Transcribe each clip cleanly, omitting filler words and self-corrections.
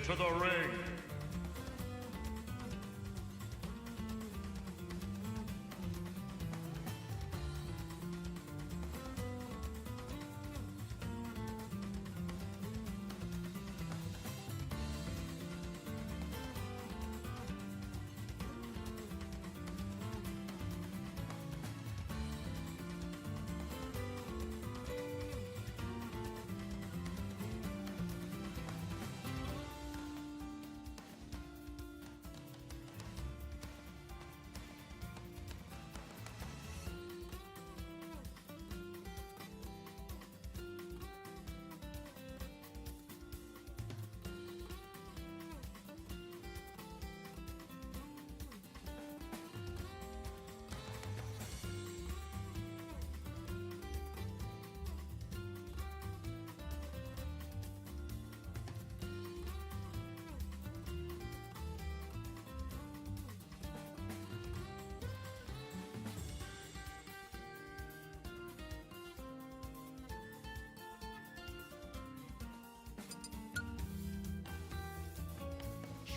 into the ring.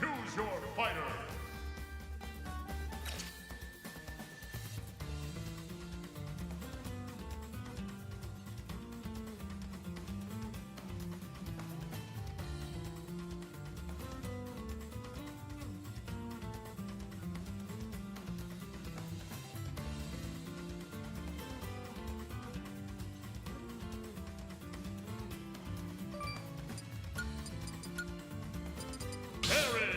Choose your fighter. Perry.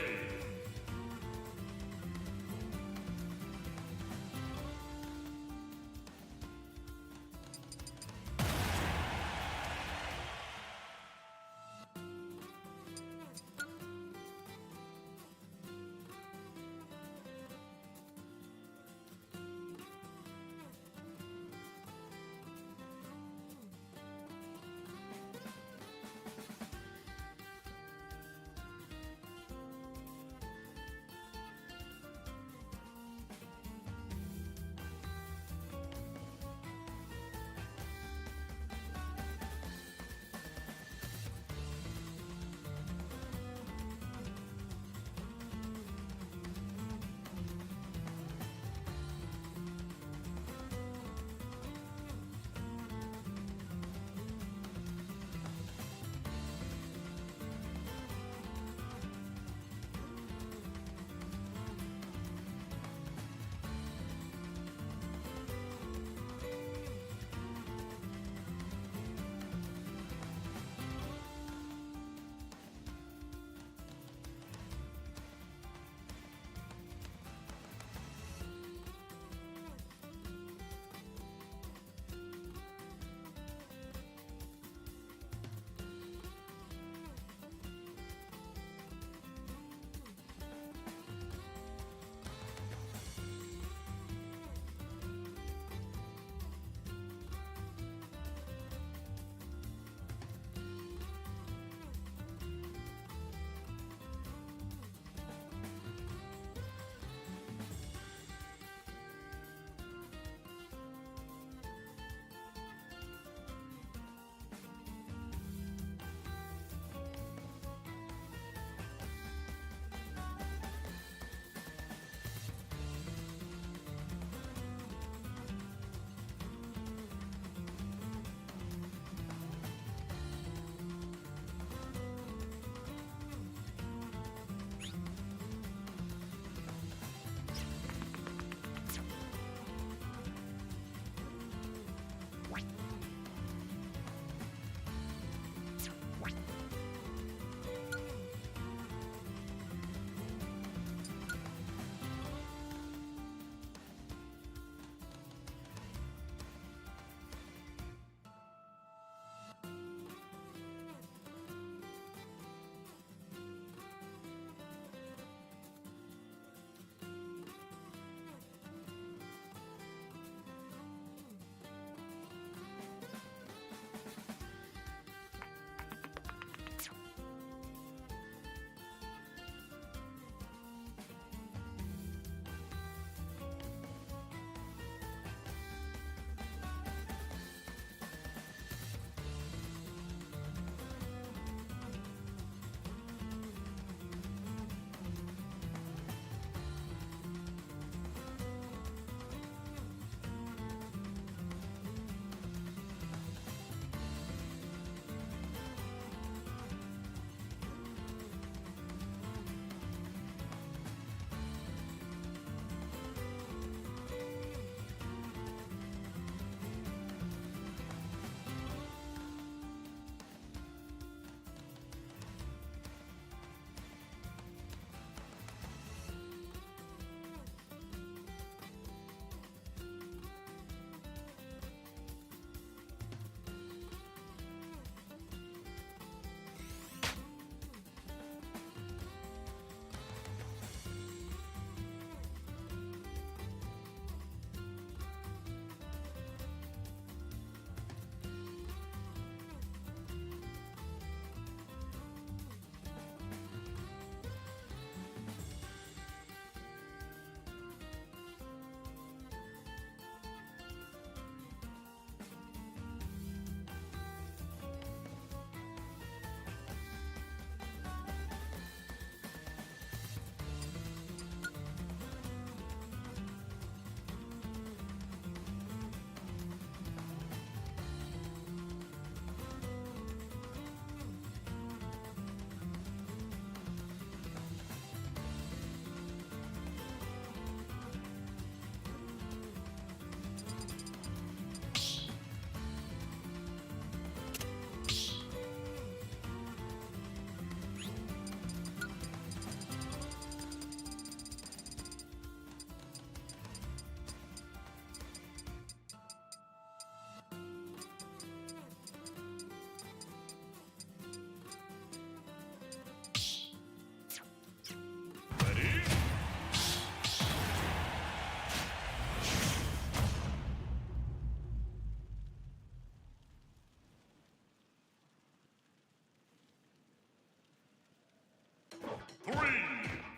3,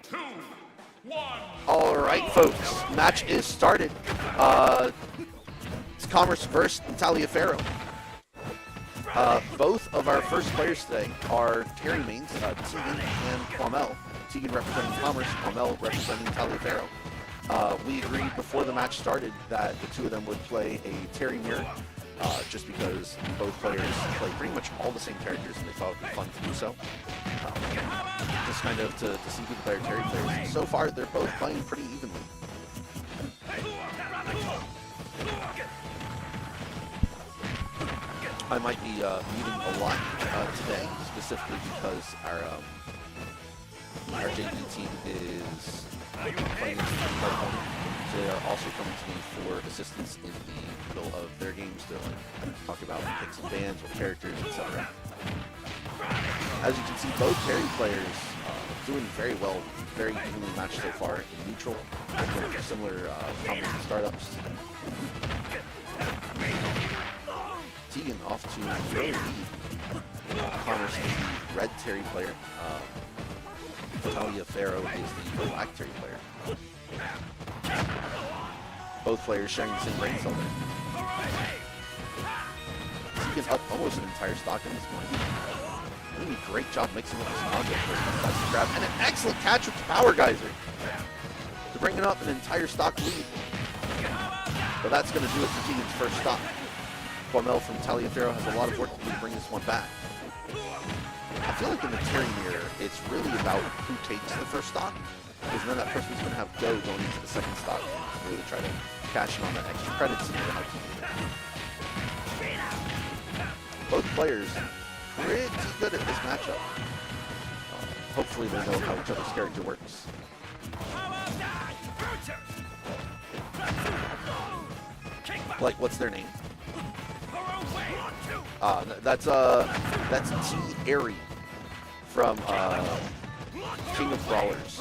2, 1. All right, folks, match is started. It's Commerce versus Taliaferro. Both of our first players today are Terry mains, Tegan and Quamel. Tegan representing Commerce, Quamel representing Taliaferro. We agreed before the match started that the two of them would play a Terry mirror, just because both players play pretty much all the same characters and they thought it would be fun to do so. Just kind of to see who the better Terry players. So far, they're both playing pretty evenly. I might be muting a lot today, specifically because our JV team is playing California. So they are also coming to me for assistance in the middle of their games to talk about picks and bans, what characters, etc. As you can see, both Terry players doing very well, very evenly matched so far in neutral, with similar combos and startups. Tegan off to an early lead. Commerce is the red Terry player. Taliaferro is the black Terry player. Both players sharing the same brain cell there. Tegan up almost an entire stock in this point. Doing a great job mixing up his combo for the grab. And an excellent catch with the Power Geyser to bring it up an entire stock lead. But that's going to do it for Tegan's first stock. Quamel from Taliaferro has a lot of work to do to bring this one back. I feel like in the Terry mirror, it's really about who takes the first stock, because then that person's going to have go going into the second stock and really try to cash in on that extra credits and how to do that. Both players pretty good at this matchup. Hopefully they know how each other's character works. Like, what's their name? That's T. Airy from King of Brawlers.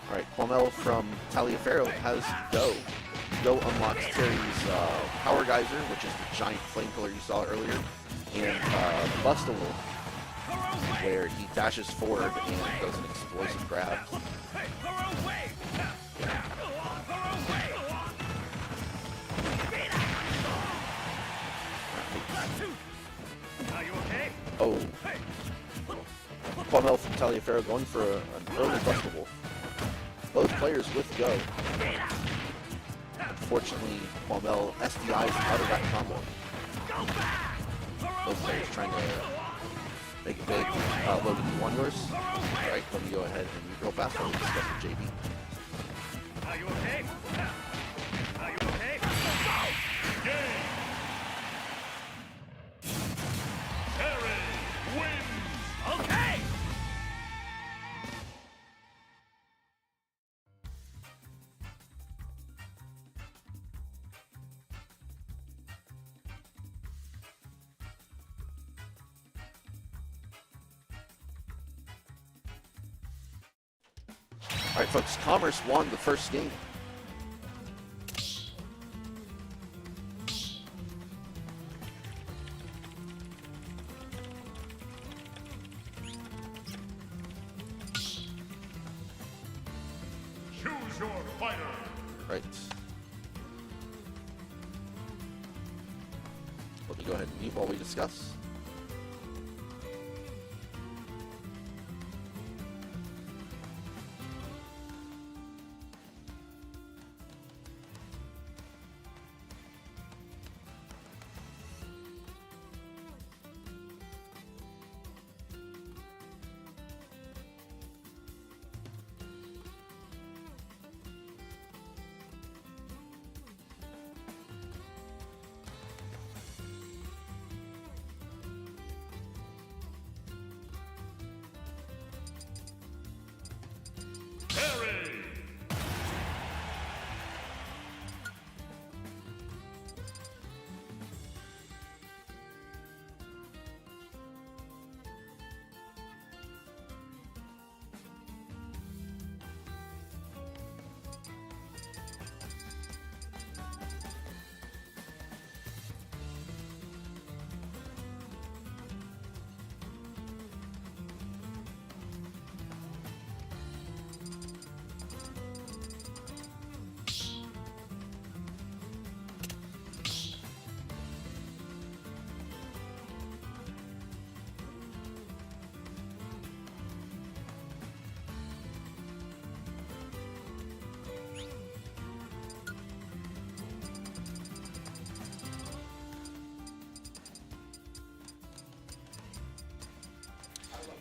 Alright, Quamel from Taliaferro has Go. Go unlocks Terry's Power Geyser, which is the giant flame pillar you saw earlier, and Bust-A-Will, where he dashes forward and does an explosive grab. Oh. Quamel from Taliaferro going for an early Bust-A-Will. Both players with Go. Unfortunately, Quamel SDIs out of that combo. Both players trying to make it big. Logan, you want yours? Alright, let me go ahead and move real fast while we discuss the JB. Are you okay? Are you okay? Game! Terry wins! Okay! Alright folks, Commerce won the first game. Choose your fighter! Right. Let me go ahead and mute while we discuss.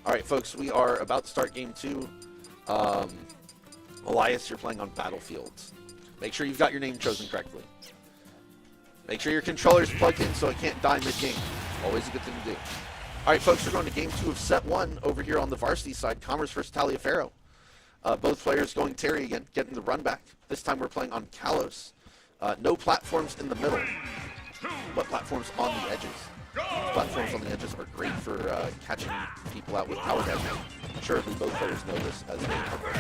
All right, folks, we are about to start game 2. Elias, you're playing on Battlefields. Make sure you've got your name chosen correctly. Make sure your controller's plugged in so it can't die mid-game. Always a good thing to do. All right, folks, we're going to game 2 of set 1 over here on the varsity side. Commerce versus Taliaferro. Both players going Terry again, getting the run back. This time we're playing on Kalos. No platforms in the middle, but platforms on the edges. Platforms on the edges are great for catching people out with power damage. Surely both players know this as they are both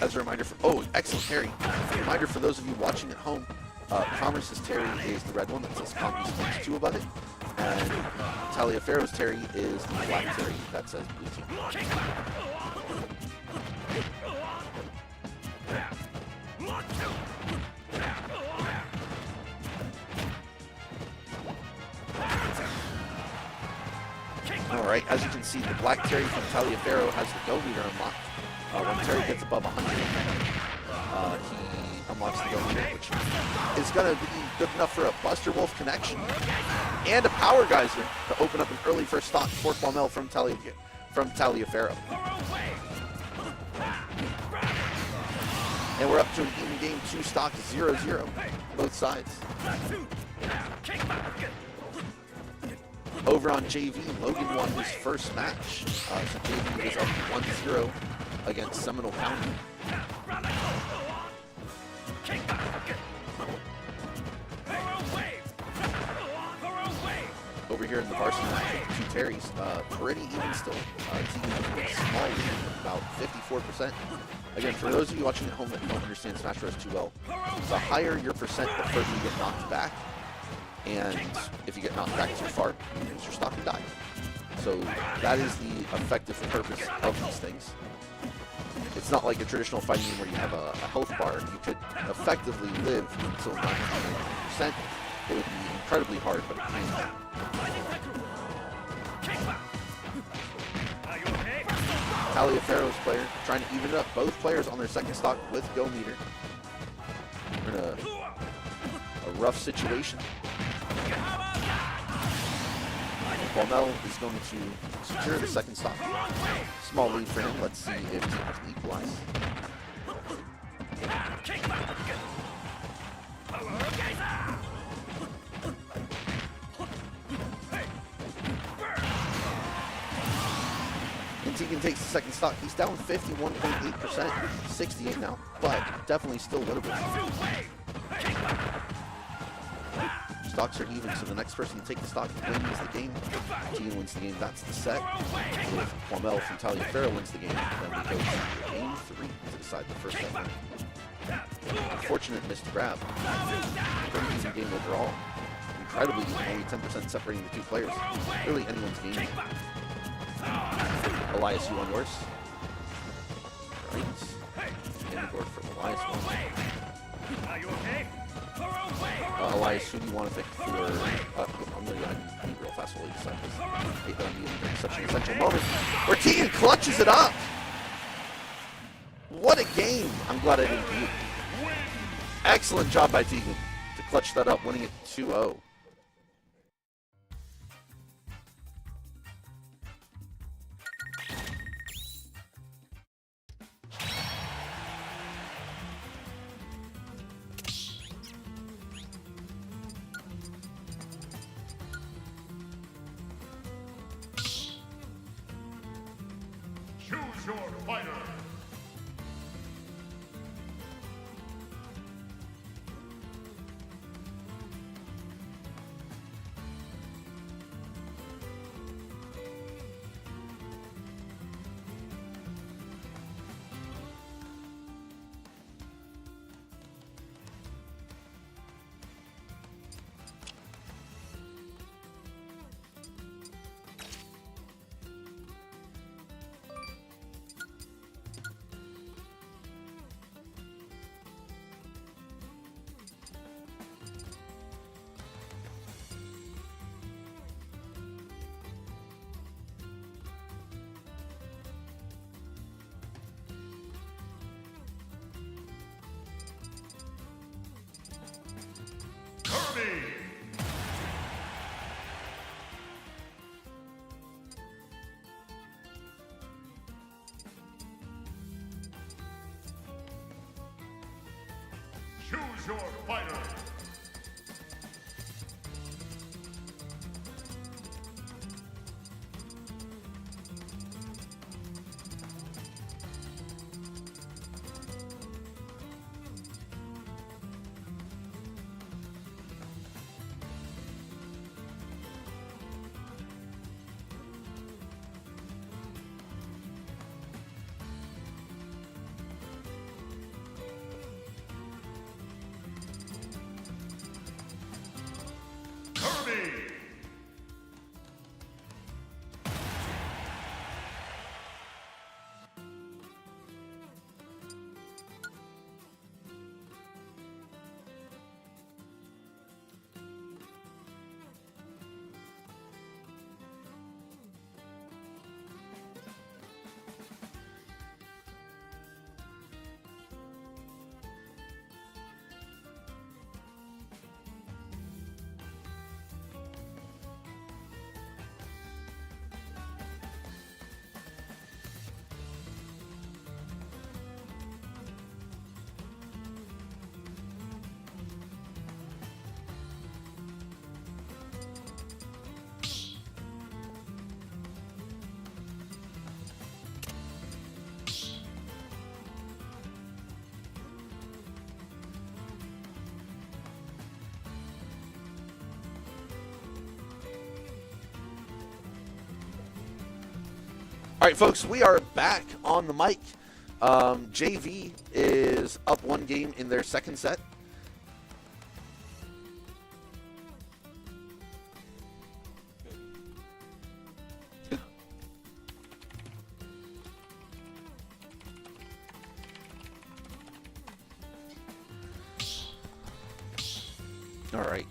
As a reminder for excellent Terry. Reminder for those of you watching at home, Commerce's Terry is the red one that says Commerce 2 above it, and Taliaferro's Terry is the black Terry that says blue team. Alright, as you can see, the black Terry from Taliaferro has the go meter unlocked. When Terry gets above 100, he unlocks the go meter, which is going to be good enough for a Buster Wolf connection and a Power Geyser to open up an early first stock for Quamel from Taliaferro. And we're up to an even game 2 stock 0-0, both sides. Over on JV, Logan won his first match. So JV is up 1-0 against Seminole County. Over here in the varsity match, 2 Terrys, pretty even still. Tegan has a small lead, about 54%. Again, for those of you watching at home that don't understand Smash Bros. Too well, the higher your percent, the further you get knocked back. And if you get knocked back too far, you lose your stock and die. So that is the effective purpose of these things. It's not like a traditional fighting game where you have a health bar. You could effectively live until 90%. It would be incredibly hard, but it can. Taliaferro's player trying to even it up. Both players on their second stock with go meter. We're in a rough situation. Quamel is going to secure the second stock. Small lead for him. Let's see if he can equalize. And Tegan takes the second stock. He's down 51.8%, 68 now, but definitely still winnable. Stocks are even, so the next person to take the stock wins the game. Tegan wins the game, that's the set. If Quamel from Taliaferro wins the game, then we go to game 3 to decide the first set winner. Unfortunate missed grab. Pretty easy game overall. Incredibly even, only 10% separating the two players. Really anyone's game. Elias, you on yours? Right. In the board for Elias one. Elias, who do you want to pick for... I'm going to be real fast while you decide this. Hate that I'm in such an essential moment where Tegan clutches it up! What a game! I'm glad I didn't beat. Excellent job by Tegan to clutch that up, winning it 2-0. Choose your fighter. Choose your fighter. Kirby. All right, folks, we are back on the mic. JV is up 1 game in their second set. All right.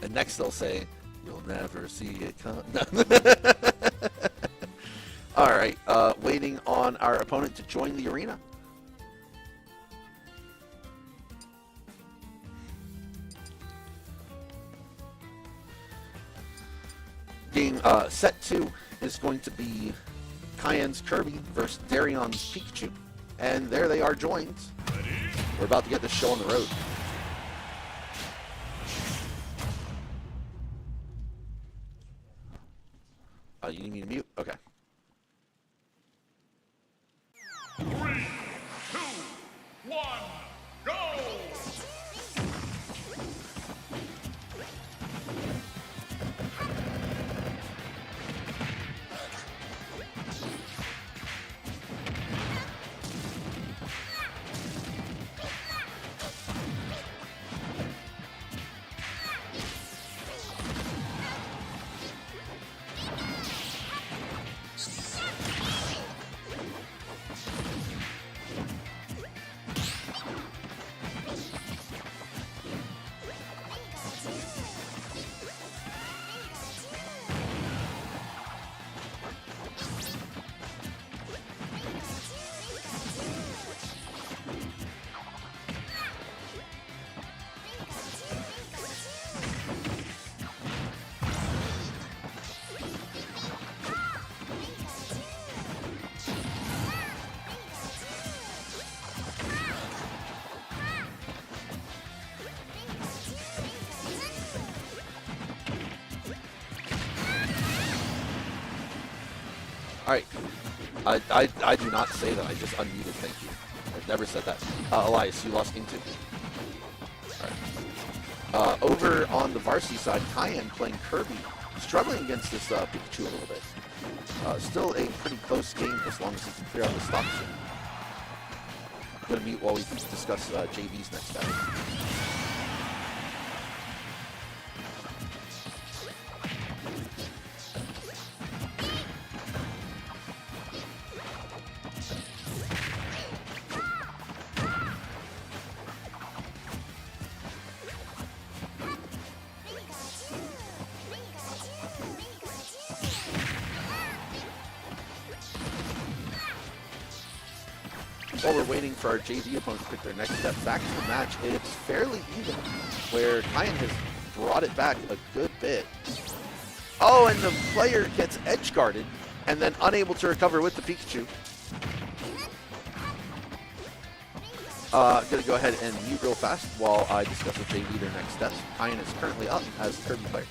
And next they'll say, "You'll never see it come." All right, waiting on our opponent to join the arena. Game set 2 is going to be Cayenne's Kirby versus Darion's Pikachu. And there they are joined. We're about to get this show on the road. You need me to mute? Okay. 3, 2, 1, go! All right. I do not say that. I just unmuted. Thank you. I've never said that. Elias, you lost game 2. All right. Over on the varsity side, Cayenne playing Kirby, struggling against this Pikachu a little bit. Still a pretty close game as long as he can clear out the stop zone. I'm going to mute while we discuss JV's next battle. While we're waiting for our JV opponents to pick their next step back to the match, it's fairly even, where Cayenne has brought it back a good bit. Oh, and the player gets edge guarded and then unable to recover with the Pikachu. Gonna go ahead and mute real fast while I discuss with JV their next steps. Kyan is currently up as the Kirby player.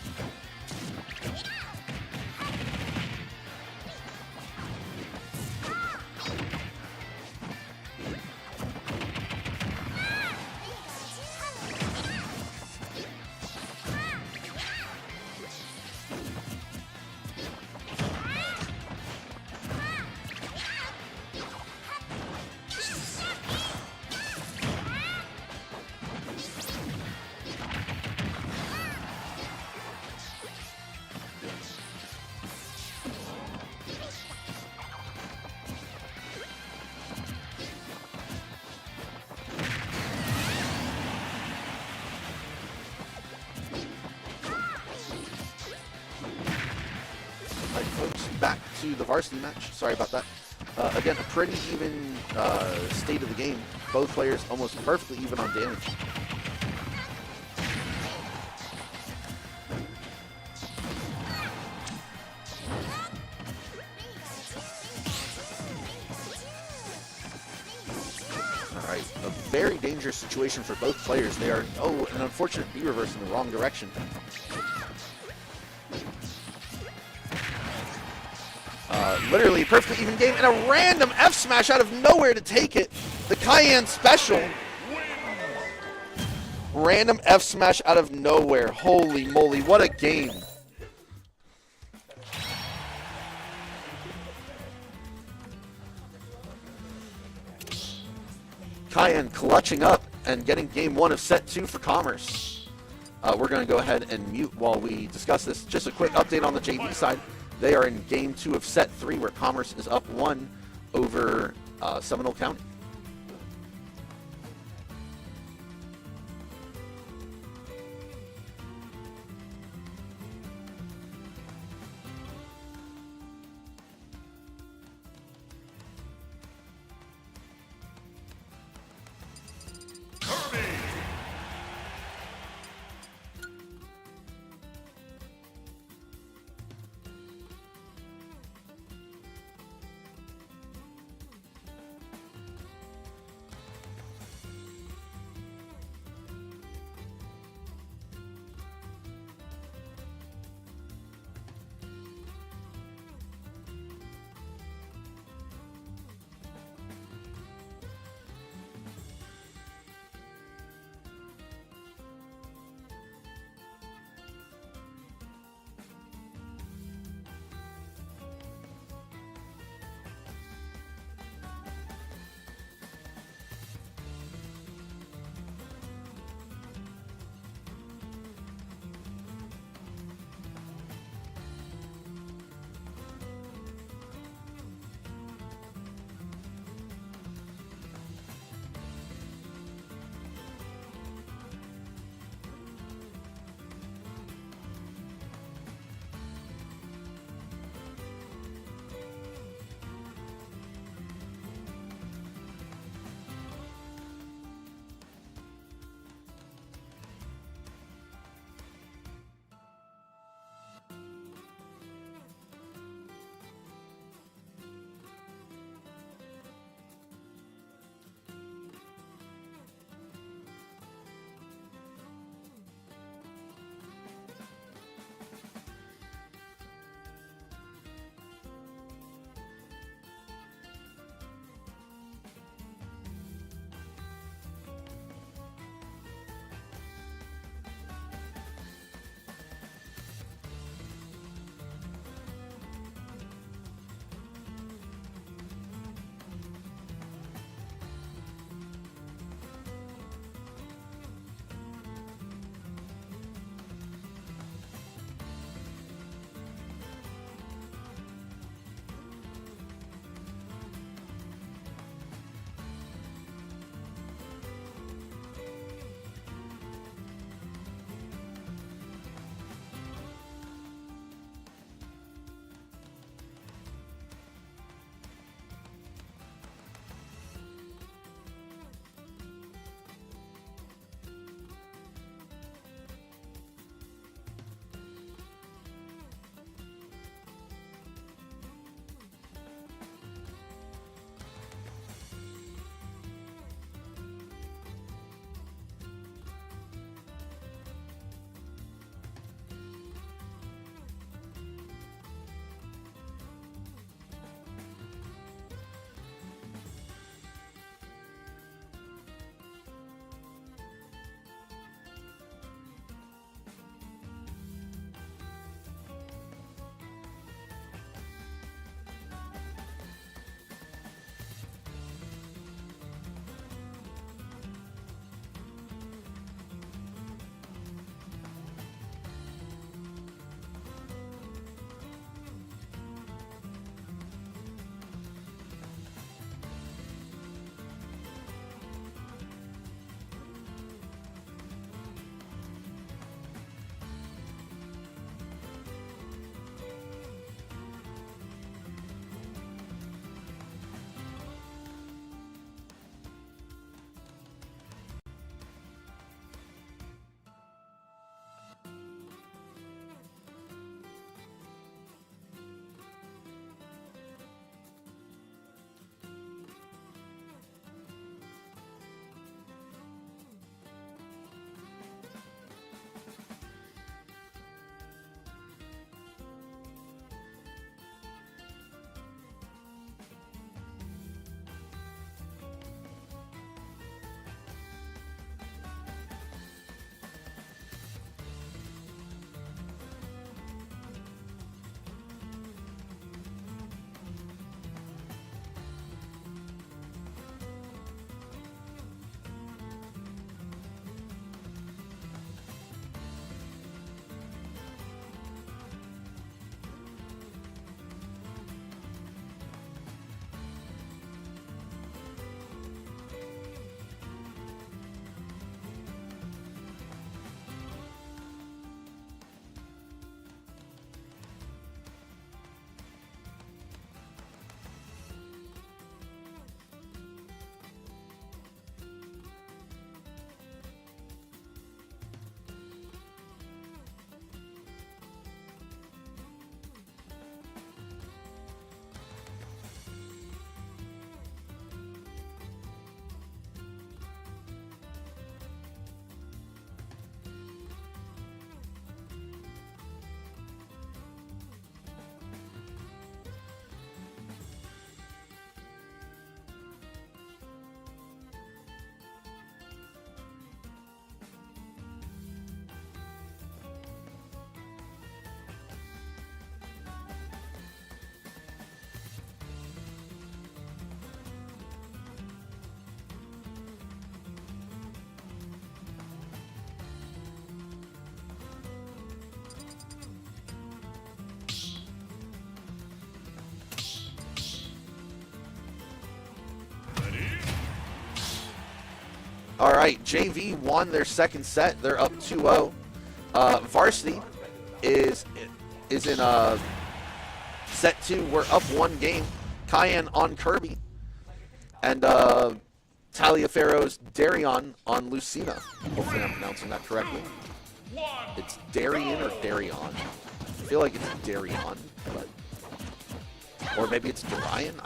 Alright, folks, back to the varsity match. Sorry about that. Again, a pretty even state of the game. Both players almost perfectly even on damage. Alright, a very dangerous situation for both players. They are, oh, an unfortunate B-reverse in the wrong direction. Literally a perfectly even game, and a random F smash out of nowhere to take it. The Cayenne special. Random F smash out of nowhere. Holy moly, what a game. Cayenne clutching up and getting game 1 of set 2 for Commerce. We're going to go ahead and mute while we discuss this. Just a quick update on the JV side. They are in game 2 of set 3, where Commerce is up 1 over Seminole County. Kirby. right, JV won their second set. They're up 2-0. Varsity is in set 2. We're up 1 game. Cayenne on Kirby. And Taliaferro's Darion on Lucina. Hopefully I'm pronouncing that correctly. It's Darian or Darion. I feel like it's Darion, but or maybe it's Darian.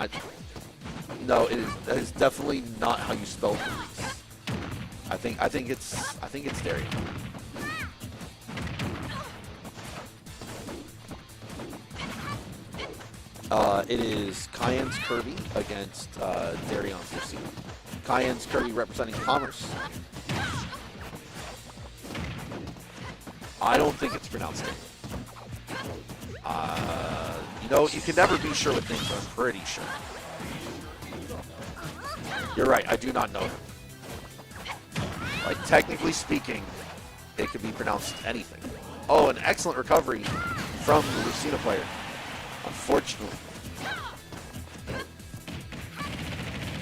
No, it is definitely not how you spell Greece. I think it's Darian. It is Cayenne's Kirby against Darion's Lucina. Cayenne's Kirby representing Commerce. I don't think it's pronounced Darian. You know, you can never be sure with things, but I'm pretty sure. You're right, I do not know him. Like, technically speaking, it could be pronounced anything. Oh, an excellent recovery from the Lucina player. Unfortunately.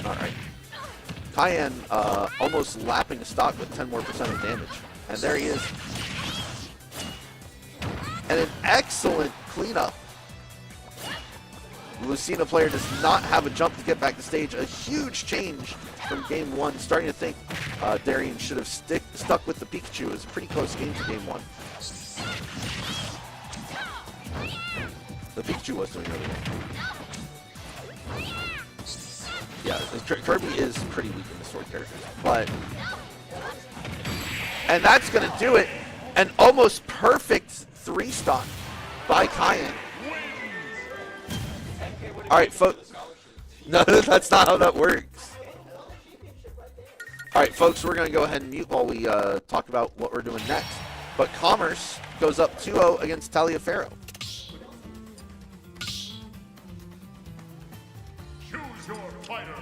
Alright. Cayenne almost lapping the stock with 10% more of damage. And there he is. And an excellent cleanup. The Lucina player does not have a jump to get back to stage. A huge change from game 1. Starting to think Darian should have stuck with the Pikachu. It was a pretty close game to game 1. The Pikachu was doing really well. Yeah, Kirby is pretty weak in the sword characters, but... And that's going to do it. An almost perfect 3-stock by Cayenne. Alright, folks. No, that's not how that works. Alright, folks, we're going to go ahead and mute while we talk about what we're doing next. But Commerce goes up 2-0 against Taliaferro. Choose your fighter.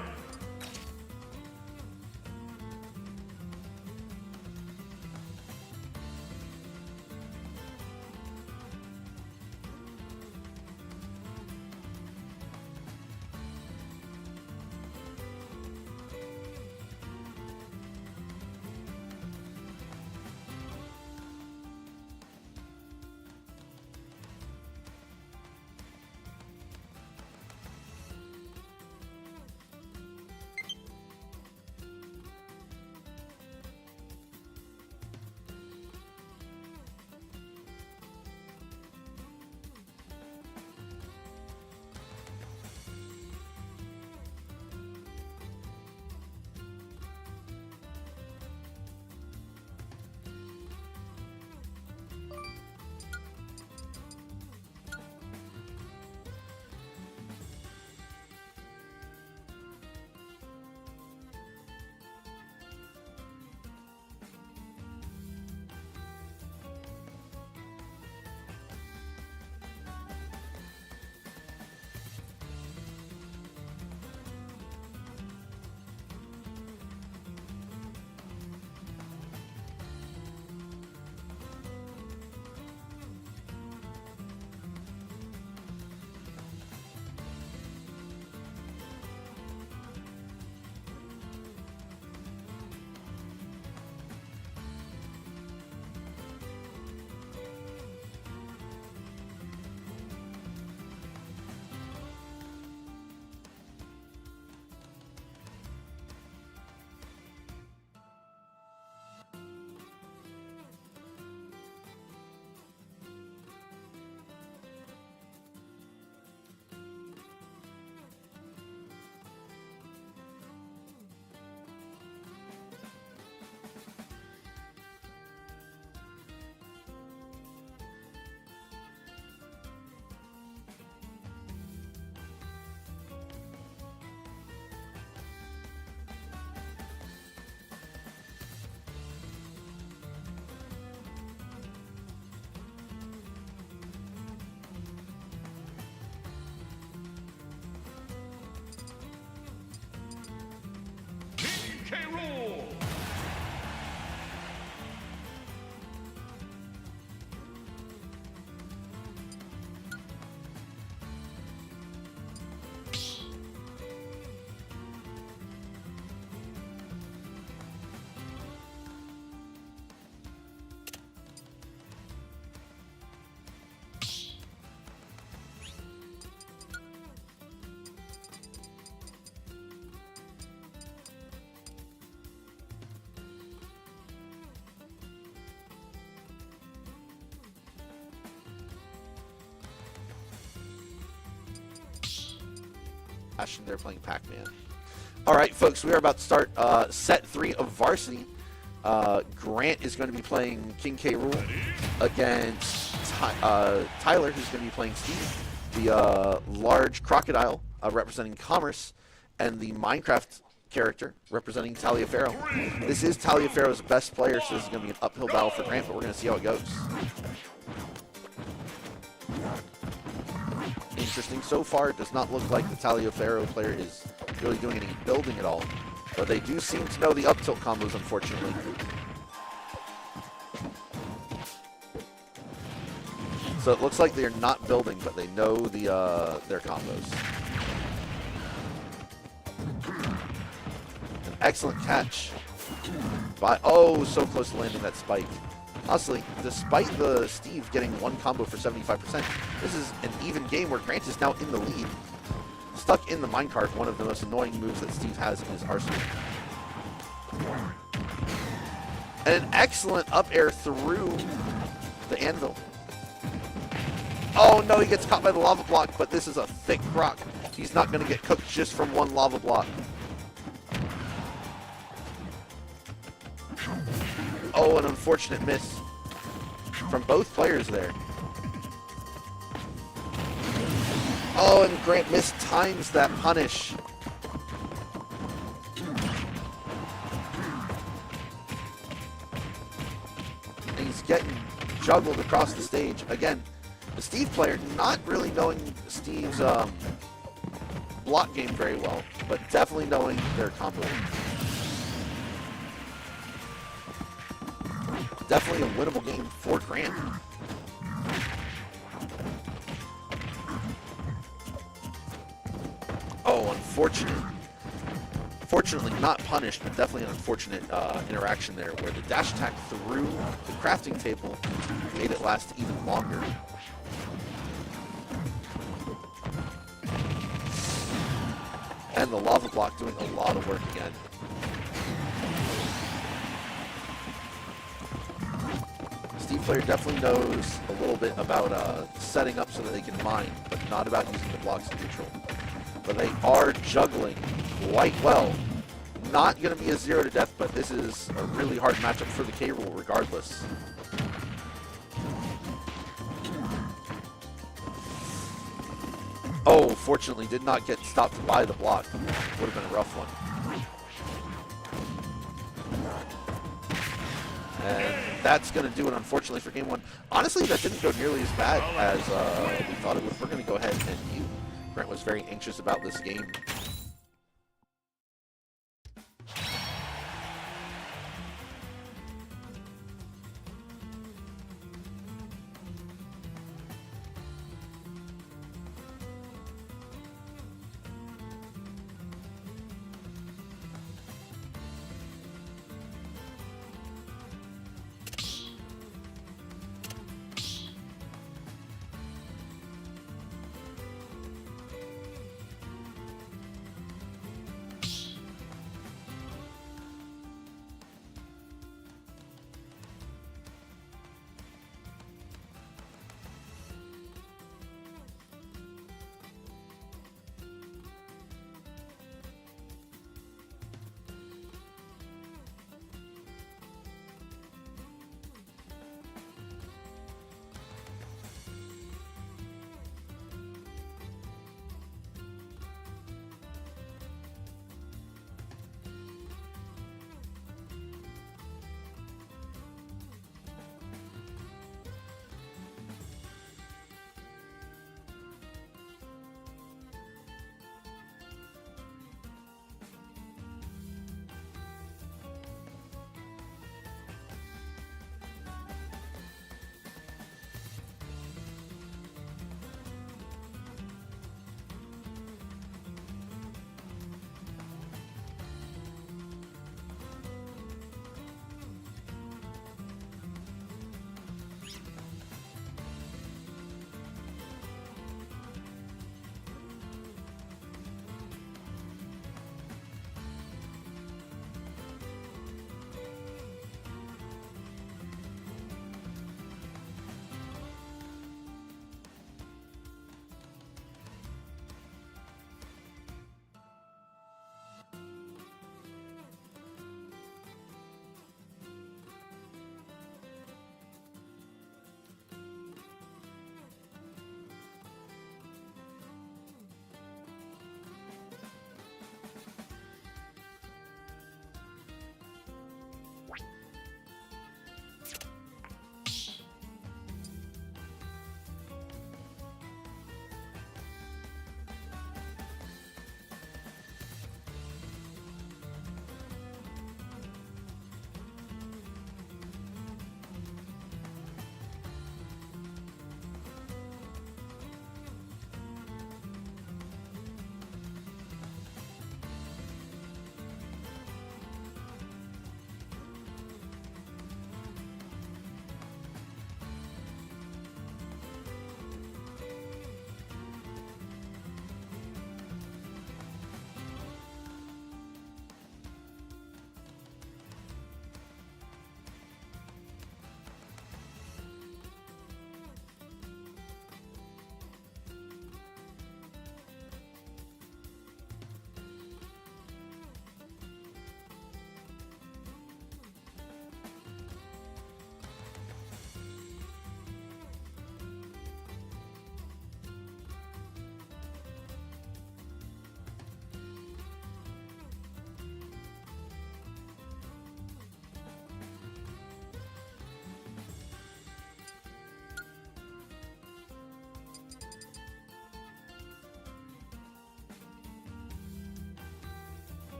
Dash, and they're playing Pac-Man. All right, folks, we are about to start set 3 of Varsity. Grant is going to be playing King K. Rool against Tyler, who's going to be playing Steve, the large crocodile representing Commerce, and the Minecraft character representing Taliaferro. This is Taliaferro's best player, so this is going to be an uphill battle for Grant, but we're going to see how it goes. Interesting. So far, it does not look like the Taliaferro player is really doing any building at all, but they do seem to know the up tilt combos, unfortunately. So it looks like they're not building, but they know their combos. An excellent catch by, oh, so close to landing that spike. Honestly, despite the Steve getting one combo for 75%, this is an even game where Grant is now in the lead. Stuck in the minecart, one of the most annoying moves that Steve has in his arsenal. And an excellent up air through the anvil. Oh no, he gets caught by the lava block, but this is a thick rock. He's not going to get cooked just from one lava block. Oh, an unfortunate miss from both players there. Oh, and Grant mistimes that punish. And he's getting juggled across the stage. Again, the Steve player not really knowing Steve's block game very well, but definitely knowing their combo. Definitely a winnable game for Grant. Oh, unfortunate. Fortunately not punished, but definitely an unfortunate interaction there where the dash attack through the crafting table made it last even longer. And the lava block doing a lot of work again. Steve player definitely knows a little bit about setting up so that they can mine, but not about using the blocks in neutral. But they are juggling quite well. Not going to be a 0 to death, but this is a really hard matchup for the K. Rool regardless. Oh, fortunately did not get stopped by the block. Would have been a rough one. And that's going to do it, unfortunately, for game 1. Honestly, that didn't go nearly as bad as we thought it would. We're going to go ahead and mute. Grant was very anxious about this game.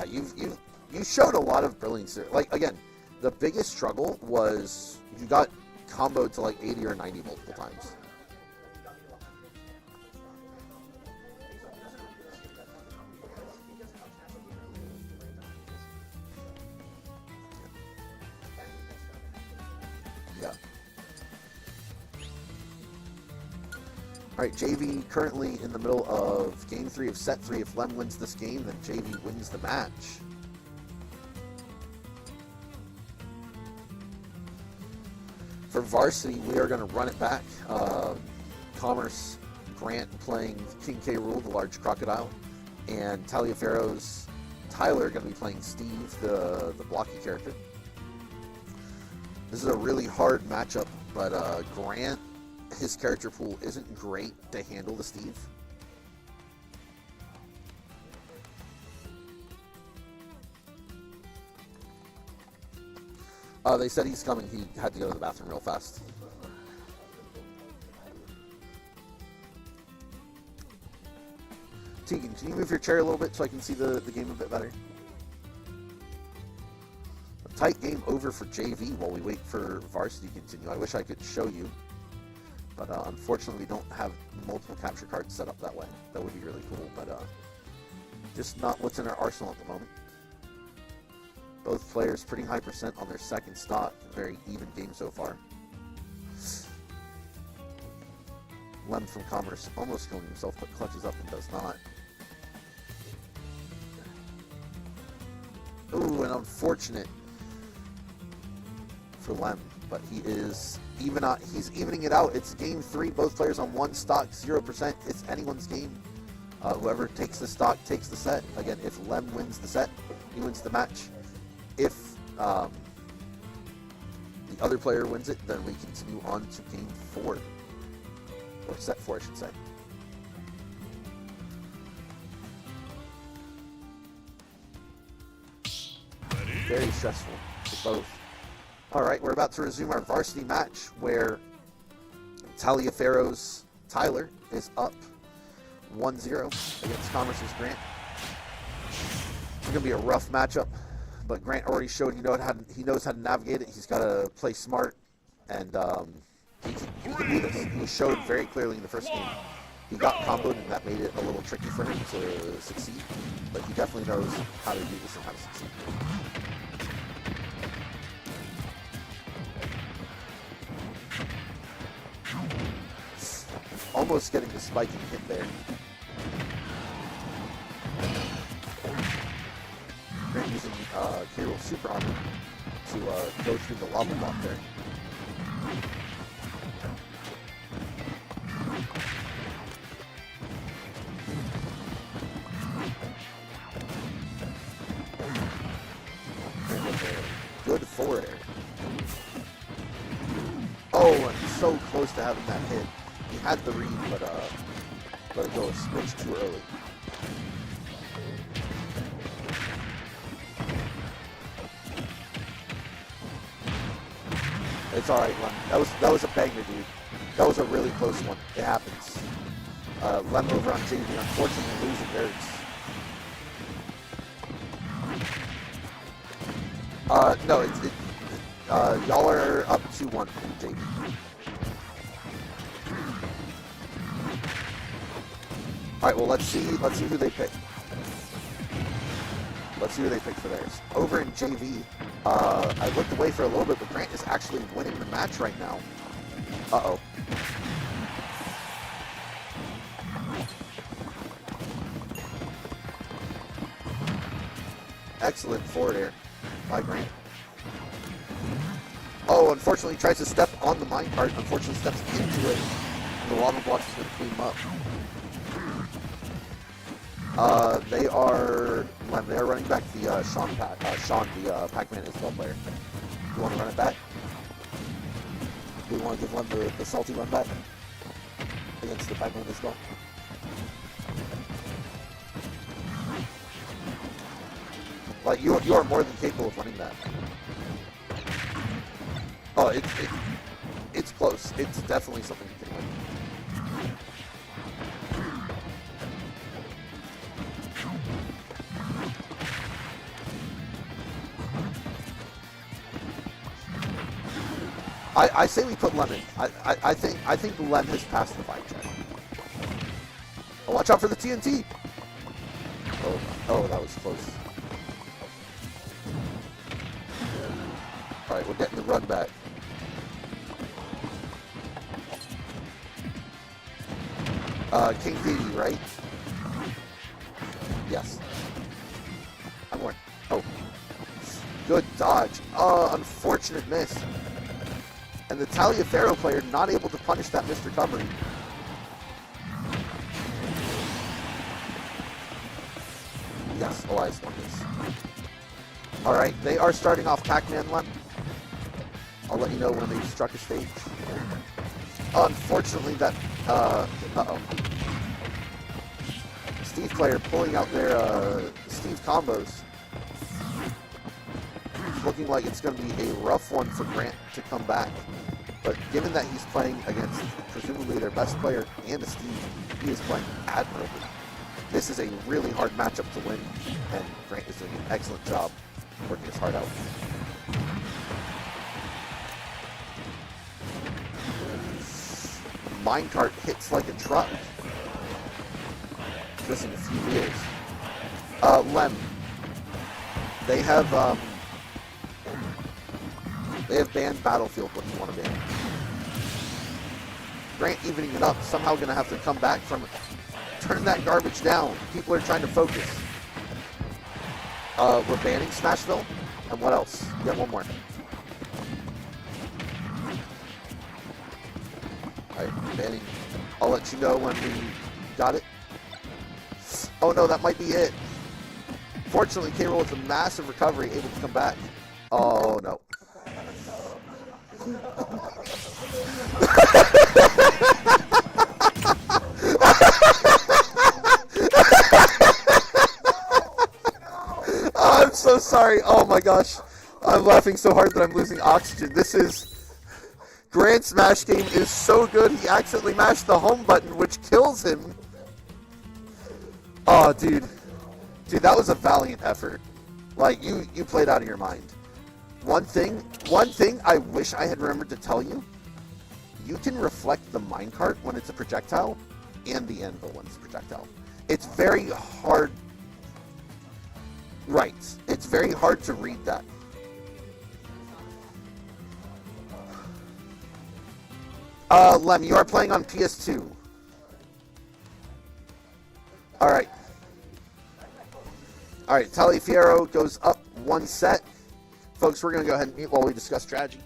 Yeah, you showed a lot of brilliance there. Like, again, the biggest struggle was you got comboed to like 80 or 90 multiple times. Yeah. All right, JV currently in the middle of game 3 of set 3. If Lem wins this game, then JV wins the match. For varsity, we are going to run it back. Commerce Grant playing King K. Rool, the large crocodile, and Taliaferro's Tyler going to be playing Steve, the blocky character. This is a really hard matchup, but Grant, his character pool isn't great to handle the Steve. They said he's coming. He had to go to the bathroom real fast. Tegan, can you move your chair a little bit so I can see the game a bit better? A tight game over for JV while we wait for varsity to continue. I wish I could show you, but unfortunately we don't have multiple capture cards set up that way. That would be really cool, but just not what's in our arsenal at the moment. Both players pretty high percent on their second stock. Very even game so far. Lem from Commerce almost killing himself, but clutches up and does not. Ooh, an unfortunate for Lem, but he's evening it out. It's game 3, both players on one stock, 0%. It's anyone's game. Whoever takes the stock takes the set. Again, if Lem wins the set, he wins the match. If the other player wins it, then we continue on to game 4. Or set 4, I should say. Very stressful for both. Alright, we're about to resume our varsity match where Taliaferro's Tyler is up 1-0 against Commerce's Grant. It's going to be a rough matchup, but Grant already showed he knows how to navigate it. He's got to play smart, and he can do this. He showed very clearly in the first game. He got comboed, and that made it a little tricky for him to succeed, but he definitely knows how to do this and how to succeed. Almost getting the spiking hit there. Grant using K-Rool Super Armor to go through the lava block there. And with a good forward air. Oh, and so close to having that hit. He had the read, but let it go a switch too early. It's alright, Lem. That was a banger, dude. That was a really close one. It happens. Lem over on JV, unfortunately losing theirs. No, y'all are up 2-1 from JV. Alright, well, let's see who they pick. Let's see who they pick for theirs. Over in JV, I looked away for a little bit, but Grant is actually winning the match right now. Uh-oh. Excellent forward air by Grant. Oh, unfortunately, tries to step on the minecart. Unfortunately, steps into it. The lava blocks is going to clean him up. They are running back the Sean, the Pac-Man is well player. Do you want to run it back? Do you want to give Lem the salty run back against the Pac-Man as well? Like, you are more than capable of running that. Oh, it's close. It's definitely something you can win. I say we put Lemon. I think Lem has passed the vibe check. Oh, watch out for the TNT. Oh, that was close. All right, we're getting the run back. King Dedede, right? Yes. I'm going. Oh. Good dodge. Unfortunate miss. And the Taliaferro player not able to punish that missed recovery. Yes, Elias won this. Alright, they are starting off Pac-Man Lem. I'll let you know when they've struck a stage. Unfortunately, that... uh-oh. Steve player pulling out their Steve combos. Looking like it's going to be a rough one for Grant to come back. But given that he's playing against presumably their best player and a Steve, he is playing admirably. This is a really hard matchup to win, and Grant is doing an excellent job working his heart out. Minecart hits like a truck. Missing a few wheels. Lem. They have banned Battlefield when you want to ban. Grant evening it up, somehow going to have to come back from it. Turn that garbage down. People are trying to focus. We're banning Smashville. And what else? Yeah, one more. Alright, banning. I'll let you know when we got it. Oh no, that might be it. Fortunately, K-Roll with a massive recovery, able to come back. Oh no. I'm so sorry. Oh my gosh. I'm laughing so hard that I'm losing oxygen. This is... Grant's Smash game is so good, he accidentally mashed the home button, which kills him. Oh, dude. Dude, that was a valiant effort. Like, you played out of your mind. One thing I wish I had remembered to tell you. You can reflect the minecart when it's a projectile and the anvil when it's a projectile. It's very hard. Right. It's very hard to read that. Lem, you are playing on PS2. Alright. Alright, Taliaferro goes up one set. Folks, we're going to go ahead and mute while we discuss strategy.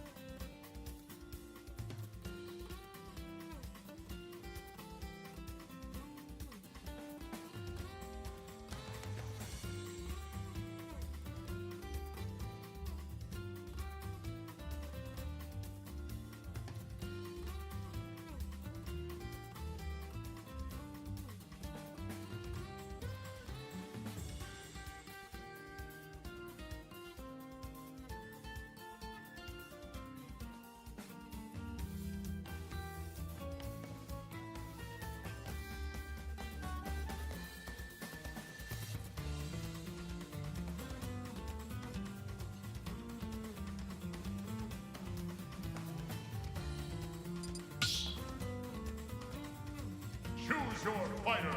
Choose your fighter.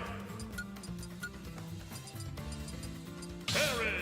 Parry.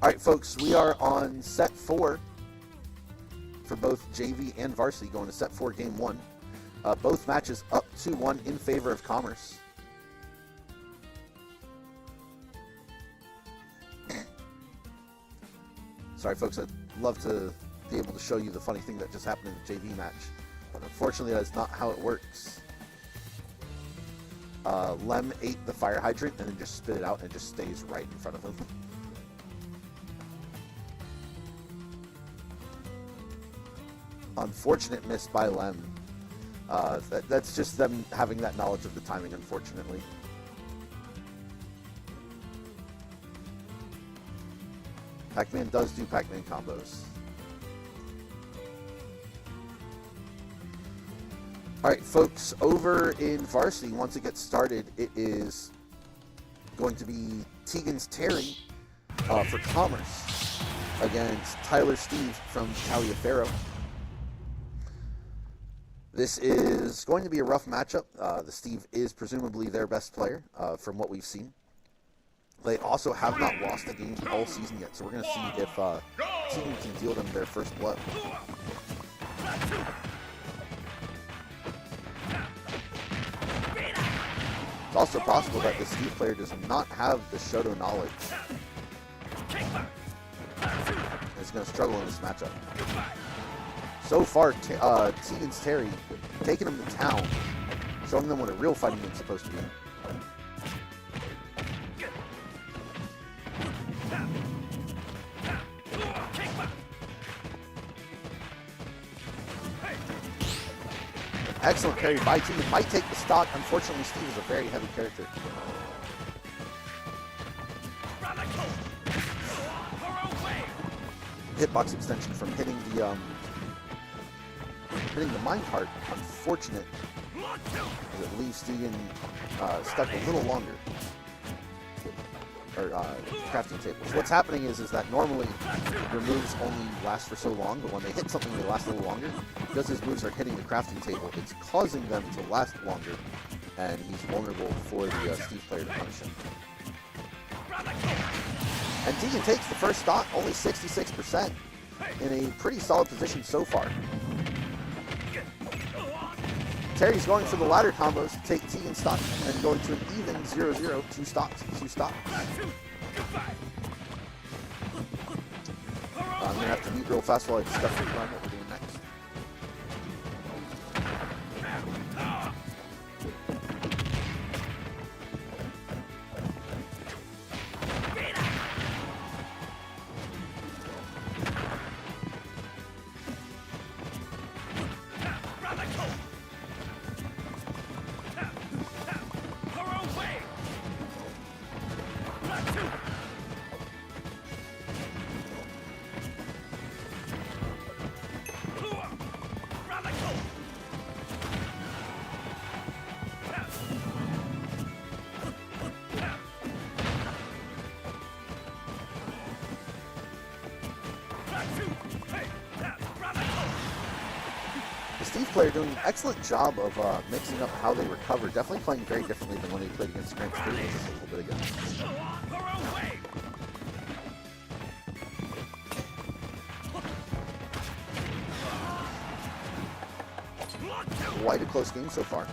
All right, folks, we are on set 4 for both JV and varsity, going to set 4, game 1. Both matches up 2-1 in favor of Commerce. Sorry, folks, I'd love to be able to show you the funny thing that just happened in the JV match, but unfortunately that's not how it works. Lem ate the fire hydrant and then just spit it out and it just stays right in front of him. Unfortunate miss by Lem. That's just them having that knowledge of the timing, unfortunately. Pac-Man does do Pac-Man combos. Alright, folks, over in varsity, once it gets started, it is going to be Tegan's Terry for Commerce against Tyler Steve from Taliaferro. This is going to be a rough matchup. The Steve is presumably their best player from what we've seen. They also have not lost a game all season yet, so we're going to see if Tegan can deal them their first blow. It's also possible that the Steve player does not have the Shoto knowledge. He's going to struggle in this matchup. So far, Tegan's Terry taking them to town, showing them what a real fighting game's supposed to be. Excellent parry by Tegan. Might take the stock. Unfortunately, Steve is a very heavy character. Hitbox extension from hitting the minecart. Unfortunate, as it leaves Tegan stuck a little longer. Or crafting table. So what's happening is that normally your moves only last for so long, but when they hit something, they last a little longer. Because his moves are hitting the crafting table, it's causing them to last longer, and he's vulnerable for the Steve player to punish him. And Tegan takes the first stock, only 66%, in a pretty solid position so far. Terry's going for the ladder combos to take Tegan's stock and going to an even 0-0, 2 stocks. I'm going to have to mute real fast while I discuss what we're doing next. Steve player doing an excellent job of mixing up how they recover. Definitely playing very differently than when they played against Grant Stevens just a little bit ago. Quite a close game so far.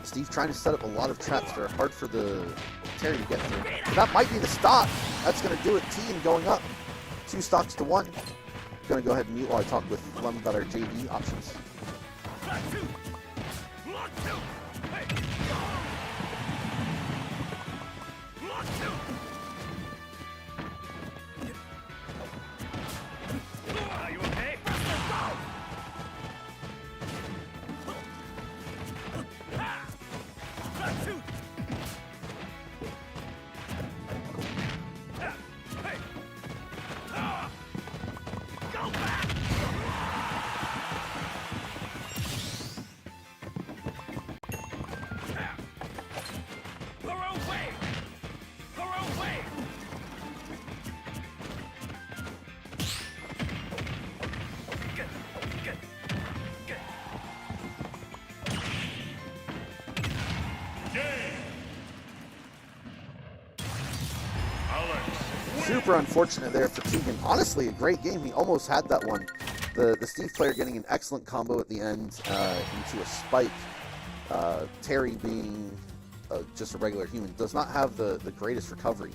Steve trying to set up a lot of traps that are hard for the Terry to get through. But that might be the stock. That's going to do it. Tegan going up. 2 stocks to 1. Going to go ahead and mute while I talk with Lem about our JV options. Super unfortunate there for Tegan. Honestly, a great game. He almost had that one. The Steve player getting an excellent combo at the end into a spike. Terry being just a regular human does not have the greatest recovery.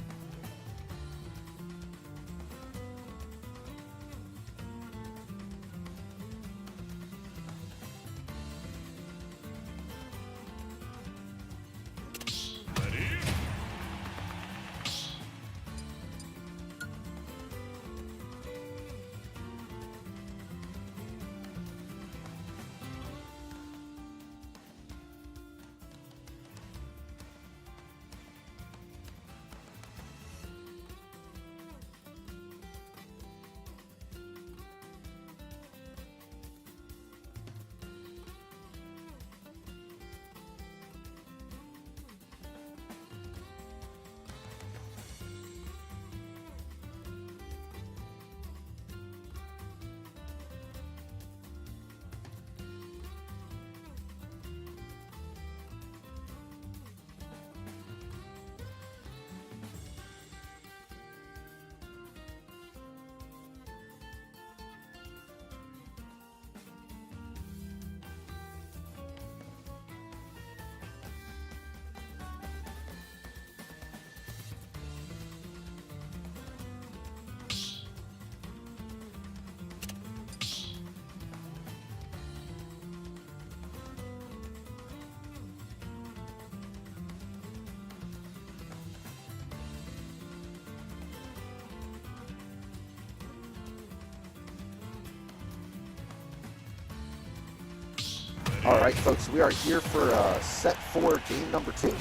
All right, folks, we are here for set 4, game number 2.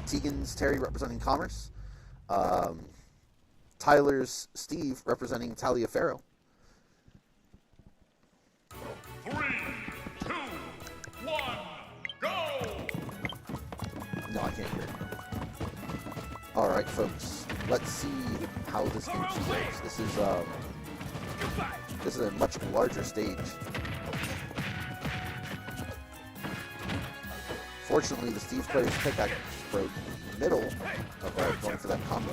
Tegan's Terry representing Commerce. Tyler's Steve representing Taliaferro. 3, 2, 1, go! No, I can't hear it. All right, folks, let's see how this game goes. This is a much larger stage. Fortunately, the Steve player's pickaxe broke in the middle of going for that combo.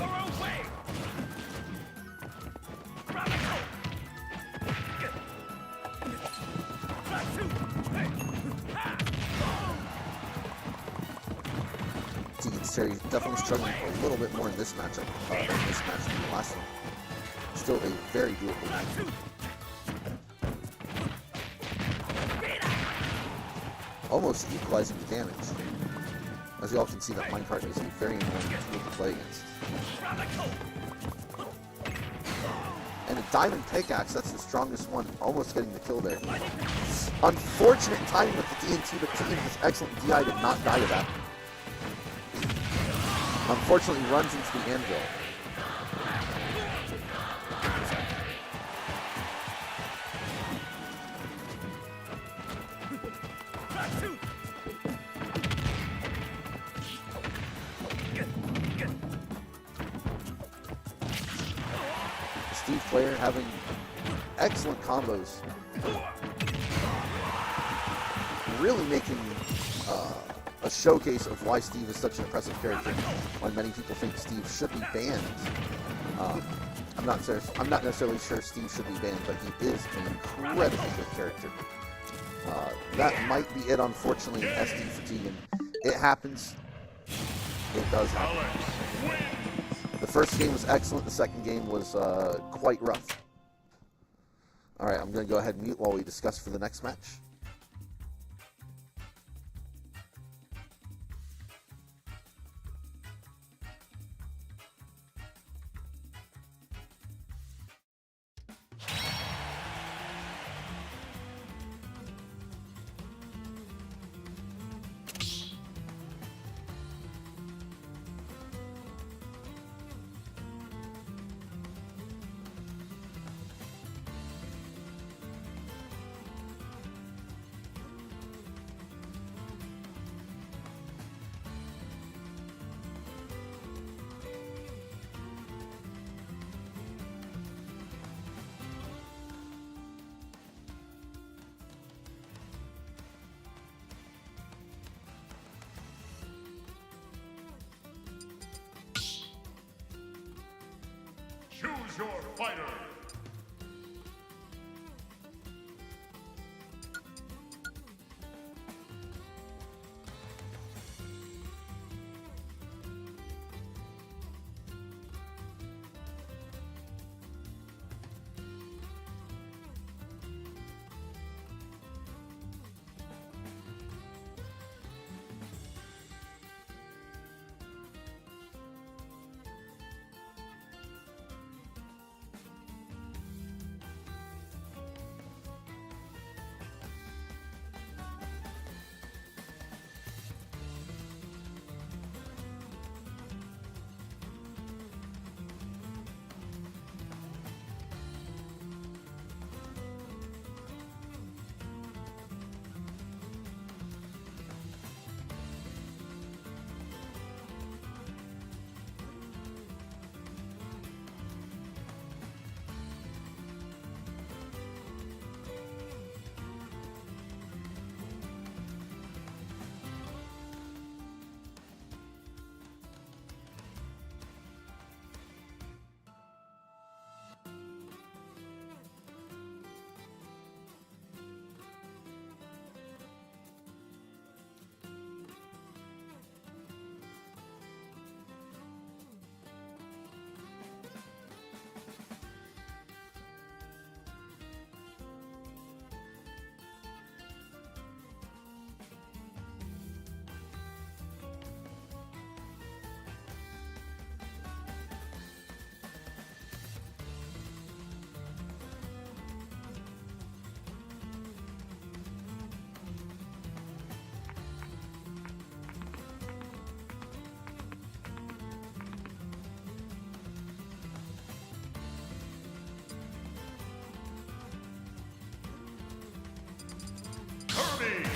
Tegan's Terry definitely struggling a little bit more in this matchup than this match than the last one. Still a very doable match. Almost equalizing the damage. As you all can see, that minecart is a very annoying tool to play against. And a diamond pickaxe, that's the strongest one, almost getting the kill there. Unfortunate timing with the TNT, but Tegan has excellent DI to not die to that. Unfortunately, runs into the anvil. Steve player having excellent combos. Really making a showcase of why Steve is such an impressive character. Why many people think Steve should be banned. I'm not necessarily sure Steve should be banned, but he is an incredibly good character. That might be it, unfortunately, in SD for Tegan. It happens. It does happen. The first game was excellent. The second game was quite rough. All right, I'm going to go ahead and mute while we discuss for the next match. choose your fighter. Kirby.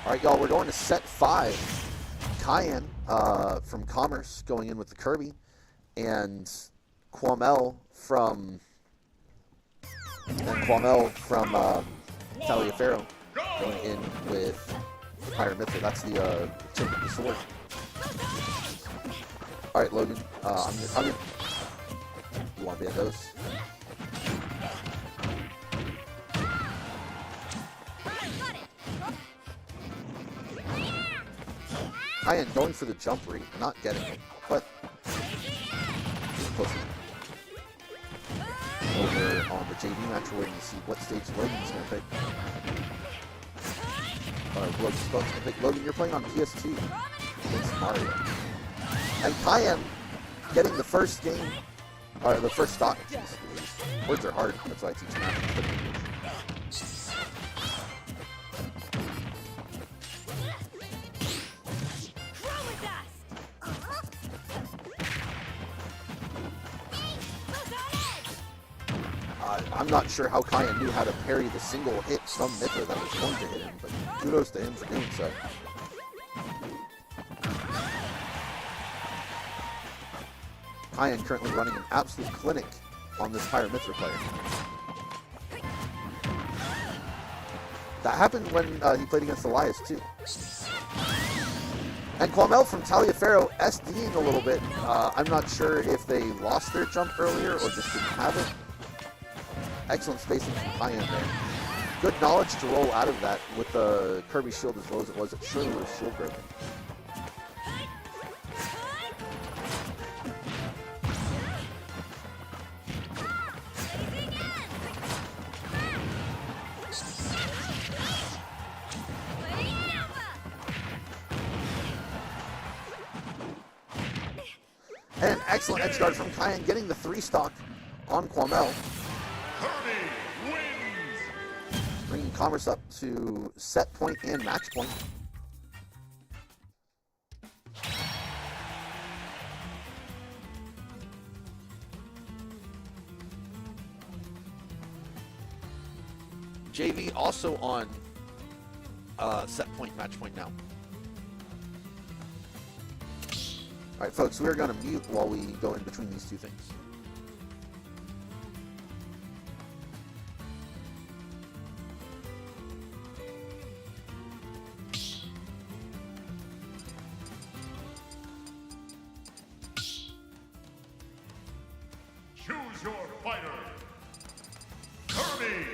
All right, y'all, we're going to set 5. Cayenne from Commerce going in with the Kirby, and Quamel from Taliaferro going in with the Pyre Mithra. That's the tip of the sword. All right, Logan, you want to be in those? Cayenne going for the jump read, not getting it, but close enough. Over on the JV match, we're waiting to see what stage Logan's going to pick. Logan's going to pick. Logan, you're playing on PS2 against Mario. And Cayenne getting the first game, or the first stock. Jeez, words are hard, that's why I teach math. I'm not sure how Cayenne knew how to parry the single hit from Mithra that was going to hit him, but kudos to him for doing so. Cayenne currently running an absolute clinic on this Pyre Mithra player. That happened when he played against Elias, too. And Quamel from Taliaferro SDing a little bit. I'm not sure if they lost their jump earlier or just didn't have it. Excellent spacing from high end there. Good knowledge to roll out of that with the Kirby shield as low as it was. It surely was shield broken. And an excellent edge guard from Kyan, getting the 3-stock on Quamel. Kirby wins. Bringing Commerce up to set point and match point. JV also on set point, match point now. All right, folks, we're going to mute while we go in between these two things. Choose your fighter. Kirby.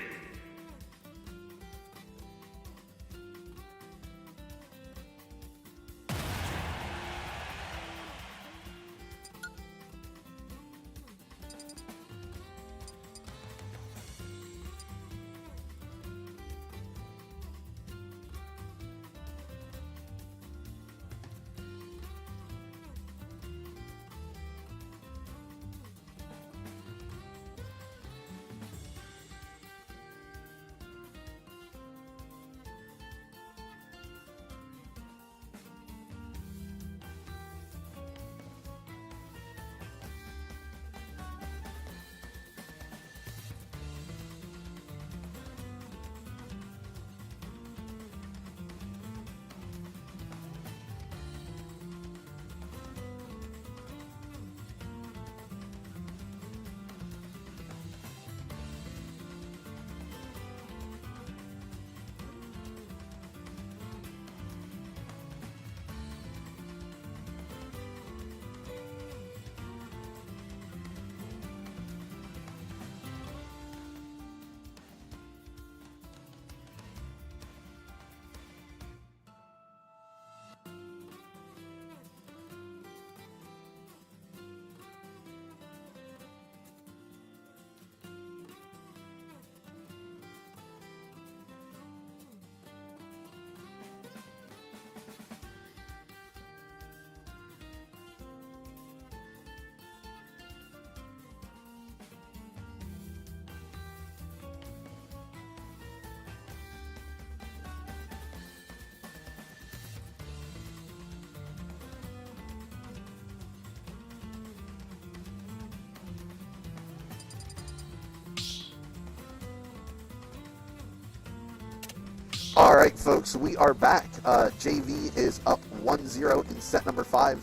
All right, folks, we are back. JV is up 1-0 in set number 5.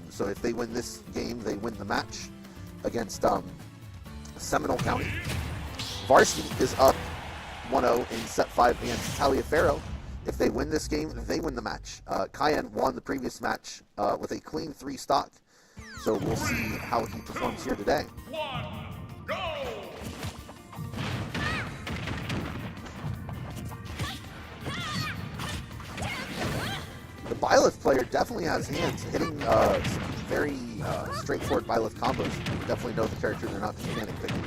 So if they win this game, they win the match against Seminole County. Varsity is up 1-0 in set 5 against Taliaferro. If they win this game, they win the match. Cayenne won the previous match with a clean 3-stock. So we'll see how he performs here today. 1, go! The Byleth player definitely has hands, hitting some very straightforward Byleth combos. You definitely know the character, they're not just panic picking.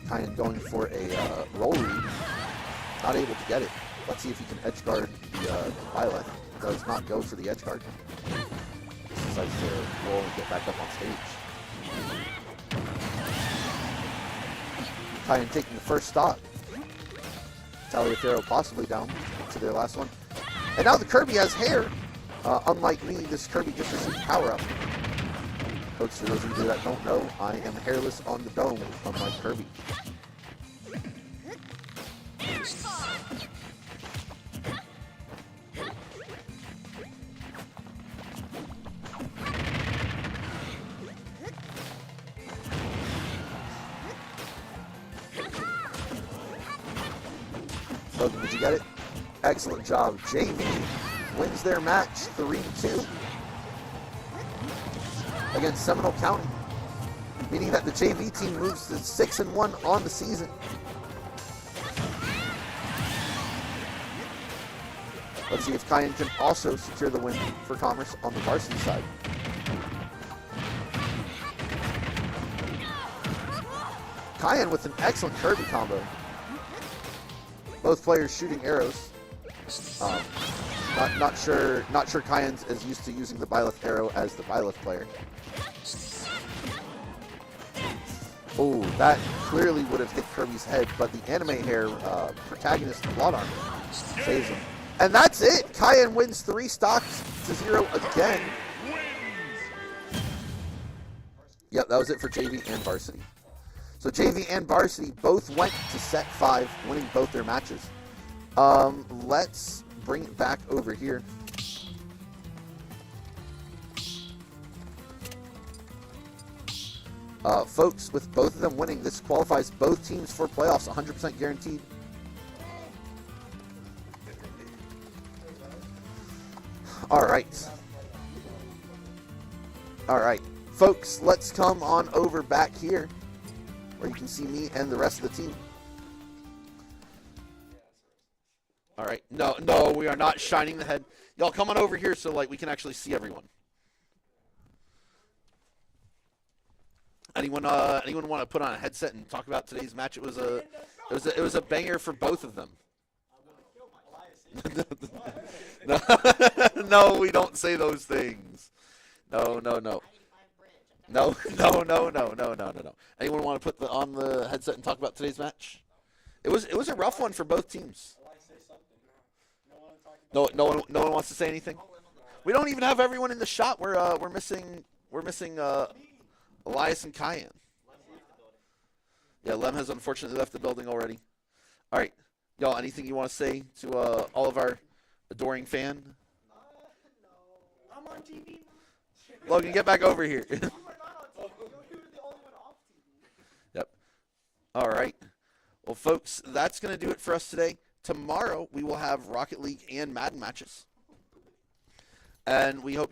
Kyan going for a roll read, not able to get it. Let's see if he can edge guard the Byleth. Does not go for the edge guard. Just decides to roll and get back up on stage. Kyan taking the first stock. Taliaferro possibly down to their last one. And now the Kirby has hair. Unlike me, this Kirby just received power up. Folks, for those of you that don't know, I am hairless on the dome, unlike Kirby. Logan, did you get it? Excellent job. JV wins their match 3-2 against Seminole County, meaning that the JV team moves to 6-1 on the season. Let's see if Cayenne can also secure the win for Commerce on the varsity side. Cayenne with an excellent Kirby combo. Both players shooting arrows. Not sure Cayenne's as used to using the Byleth arrow as the Byleth player. Oh, that clearly would have hit Kirby's head, but the anime hair protagonist Blood Armor saves him. And that's it. Cayenne wins 3 stocks to 0 again. Yep, that was it for JV and varsity. So JV and varsity both went to set 5, winning both their matches. Let's bring it back over here. Folks, with both of them winning, this qualifies both teams for playoffs, 100% guaranteed. All right. All right. Folks, let's come on over back here where you can see me and the rest of the team. All right. No, we are not shining the head. Y'all come on over here so like we can actually see everyone. Anyone want to put on a headset and talk about today's match? It was a banger for both of them. No, we don't say those things. No. No. Anyone want to put on the headset and talk about today's match? It was a rough one for both teams. No one wants to say anything. We don't even have everyone in the shot. We're missing Elias and Cayenne. Yeah, Lem has unfortunately left the building already. All right, y'all. Anything you want to say to all of our adoring fan? No. I'm on TV. Logan, get back over here. Yep. All right. Well, folks, that's going to do it for us today. Tomorrow, we will have Rocket League and Madden matches. And we hope you